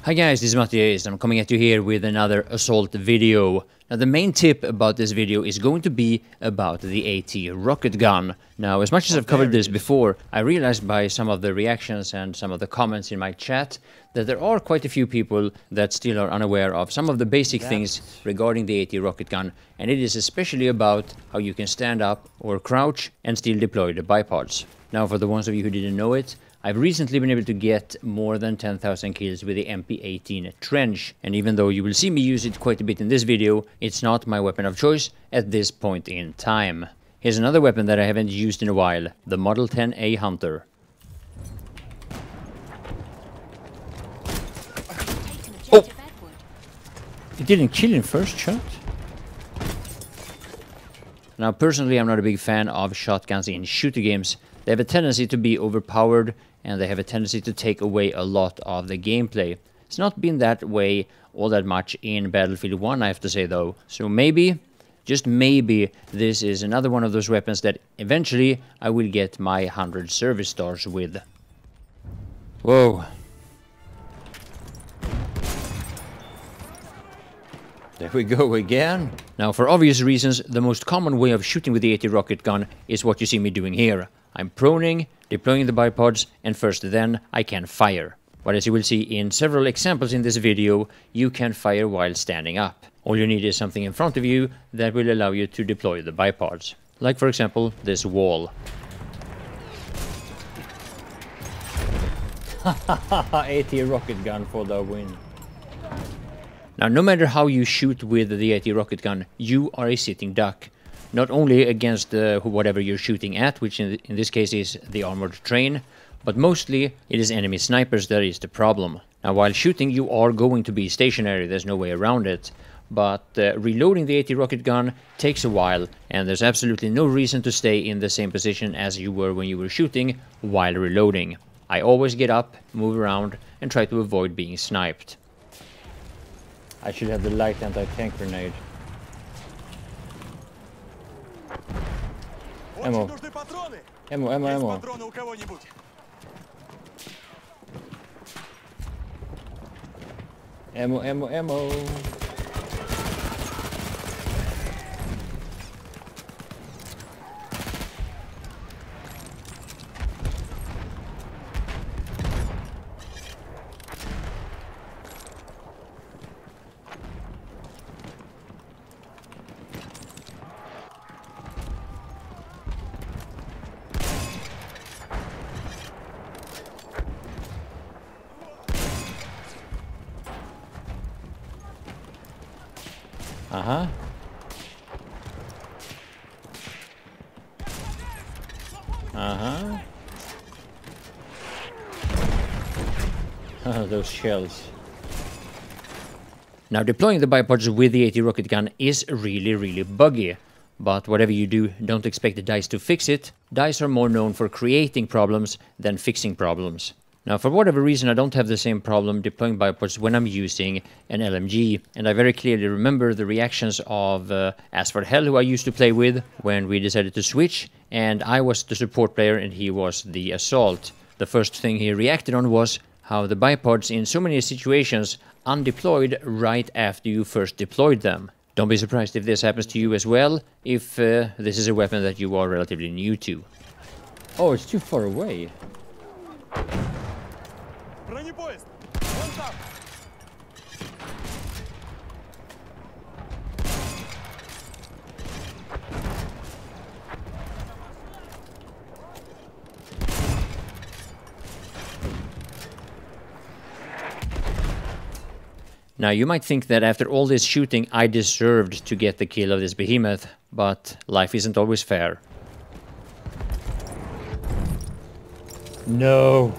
Hi guys, this is MattiAce. I'm coming at you here with another assault video. Now the main tip about this video is going to be about the AT rocket gun. Now as much as I've covered this before, I realized by some of the reactions and some of the comments in my chat that there are quite a few people that still are unaware of some of the basic things regarding the AT rocket gun, and it is especially about how you can stand up or crouch and still deploy the bipods. Now for the ones of you who didn't know it, I've recently been able to get more than 10,000 kills with the MP18 Trench, and even though you will see me use it quite a bit in this video, it's not my weapon of choice at this point in time. Here's another weapon that I haven't used in a while, the Model 10A Hunter. Oh! It didn't kill in first shot? Now personally I'm not a big fan of shotguns in shooter games. They have a tendency to be overpowered, and they have a tendency to take away a lot of the gameplay. It's not been that way all that much in Battlefield 1, I have to say though. So maybe, just maybe, this is another one of those weapons that eventually I will get my 100 service stars with. Whoa. There we go again. Now for obvious reasons, the most common way of shooting with the AT rocket gun is what you see me doing here. I'm proning, deploying the bipods, and first then I can fire. But as you will see in several examples in this video, you can fire while standing up. All you need is something in front of you that will allow you to deploy the bipods. Like for example, this wall. AT rocket gun for the win. Now no matter how you shoot with the AT rocket gun, you are a sitting duck. Not only against whatever you're shooting at, which in this case is the armored train, but mostly it is enemy snipers that is the problem. Now while shooting you are going to be stationary, there's no way around it, but reloading the AT rocket gun takes a while, and there's absolutely no reason to stay in the same position as you were when you were shooting while reloading. I always get up, move around, and try to avoid being sniped. I should have the light anti-tank grenade. Ammo. Ammo. Ammo. Uh-huh. Uh-huh. Oh, those shells. Now deploying the bipods with the AT rocket gun is really buggy. But whatever you do, don't expect the DICE to fix it. DICE are more known for creating problems than fixing problems. Now for whatever reason I don't have the same problem deploying bipods when I'm using an LMG, and I very clearly remember the reactions of As for Hell, who I used to play with, when we decided to switch, and I was the support player and he was the assault. The first thing he reacted on was how the bipods in so many situations undeployed right after you first deployed them. Don't be surprised if this happens to you as well, if this is a weapon that you are relatively new to. Oh, it's too far away. Now you might think that after all this shooting I deserved to get the kill of this behemoth, but life isn't always fair. No.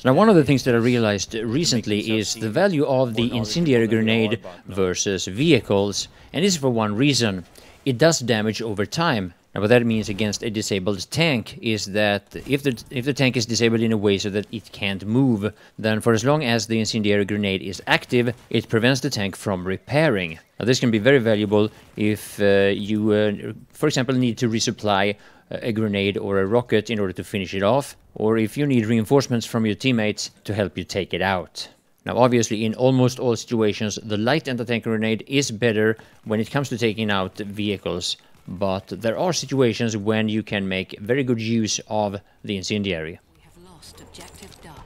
Now one of the things that I realized recently is the value of the incendiary grenade versus vehicles, and this is for one reason. It does damage over time. Now what that means against a disabled tank is that if the tank is disabled in a way so that it can't move, then for as long as the incendiary grenade is active, it prevents the tank from repairing. Now this can be very valuable if you, for example, need to resupply a grenade or a rocket in order to finish it off, or if you need reinforcements from your teammates to help you take it out. Now, obviously, in almost all situations, the light anti-tank grenade is better when it comes to taking out vehicles, but there are situations when you can make very good use of the incendiary. We have lost objective Duff.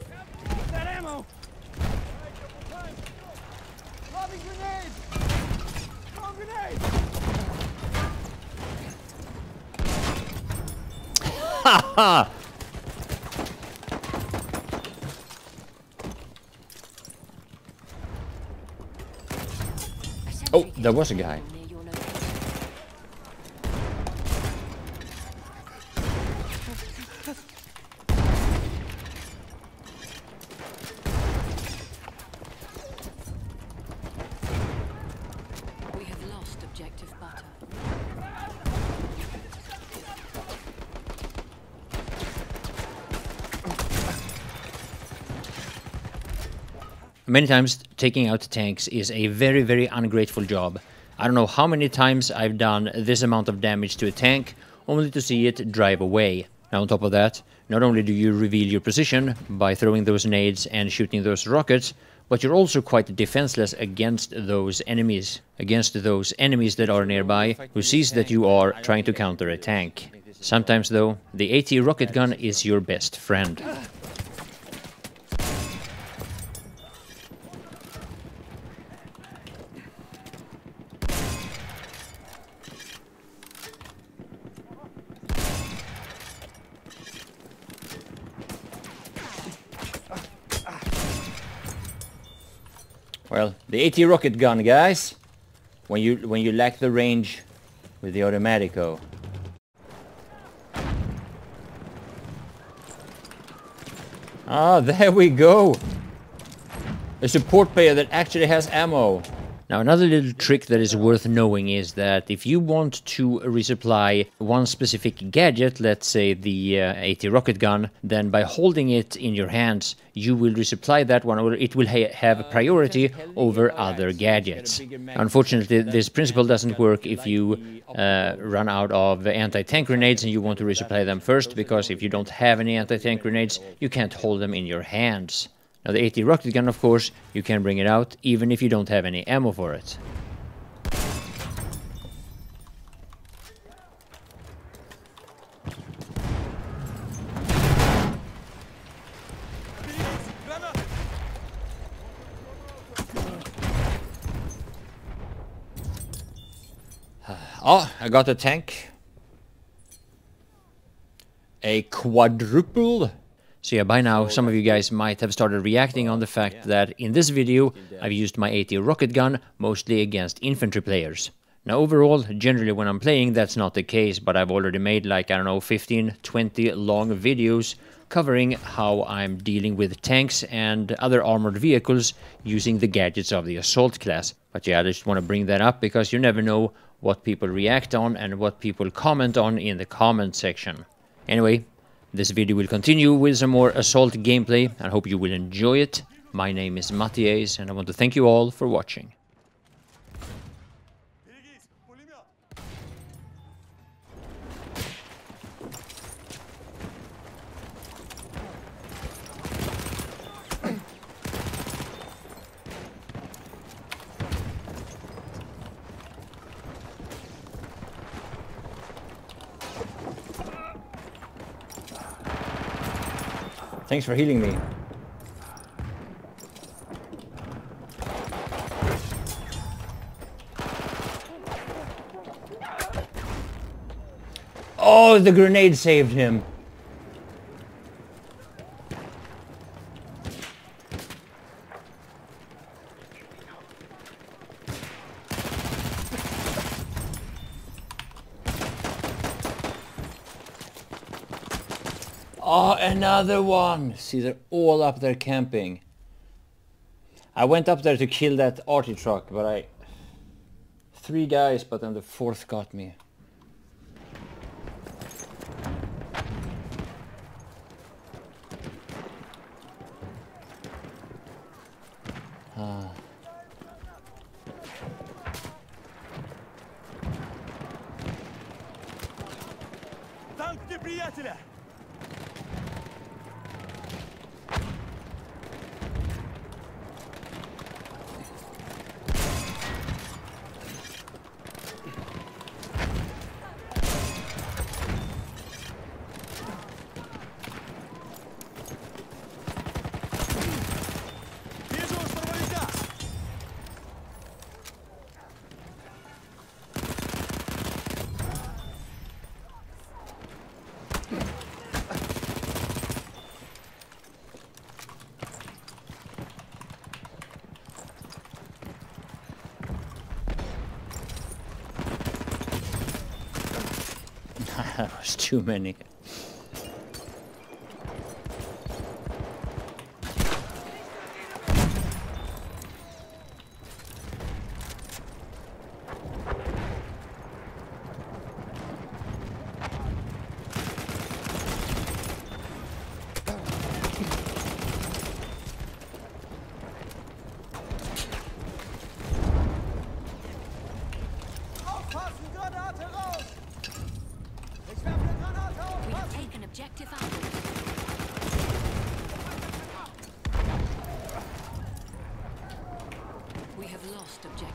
That ammo! Lobbing grenade! Bomb grenade! Ha ha! Oh, there was a guy. Near your location. We have lost objective butter. Many times taking out tanks is a very, very ungrateful job. I don't know how many times I've done this amount of damage to a tank only to see it drive away. Now on top of that, not only do you reveal your position by throwing those nades and shooting those rockets, but you're also quite defenseless against those enemies. Against those enemies that are nearby who sees that you are trying to counter a tank. Sometimes though, the AT rocket gun is your best friend. Well, the AT rocket gun, guys. When you lack the range with the automatico. Ah, there we go. A support player that actually has ammo. Now, another little trick that is worth knowing is that if you want to resupply one specific gadget, let's say the AT rocket gun, then by holding it in your hands, you will resupply that one, or it will have priority over other gadgets. Unfortunately, this principle doesn't work if you run out of anti-tank grenades and you want to resupply them first, because if you don't have any anti-tank grenades, you can't hold them in your hands. Now the AT rocket gun, of course, you can bring it out even if you don't have any ammo for it. Oh, I got a tank. A quadruple. So yeah, by now, some of you guys might have started reacting on the fact that in this video, I've used my AT rocket gun mostly against infantry players. Now overall, generally when I'm playing, that's not the case, but I've already made like, I don't know, 15, 20 long videos covering how I'm dealing with tanks and other armored vehicles using the gadgets of the assault class. But yeah, I just want to bring that up because you never know what people react on and what people comment on in the comment section. Anyway, this video will continue with some more assault gameplay, and I hope you will enjoy it. My name is MattiAce, and I want to thank you all for watching. Thanks for healing me. Oh, the grenade saved him. Oh, another one! See, they're all up there camping. I went up there to kill that arty truck, but 3 guys, but then the 4th got me. Tankte приятеля! That was too many. Aufpassen, Granate raus! Ich werfe eine Granate auf! We have taken objective Alpha. We have lost objective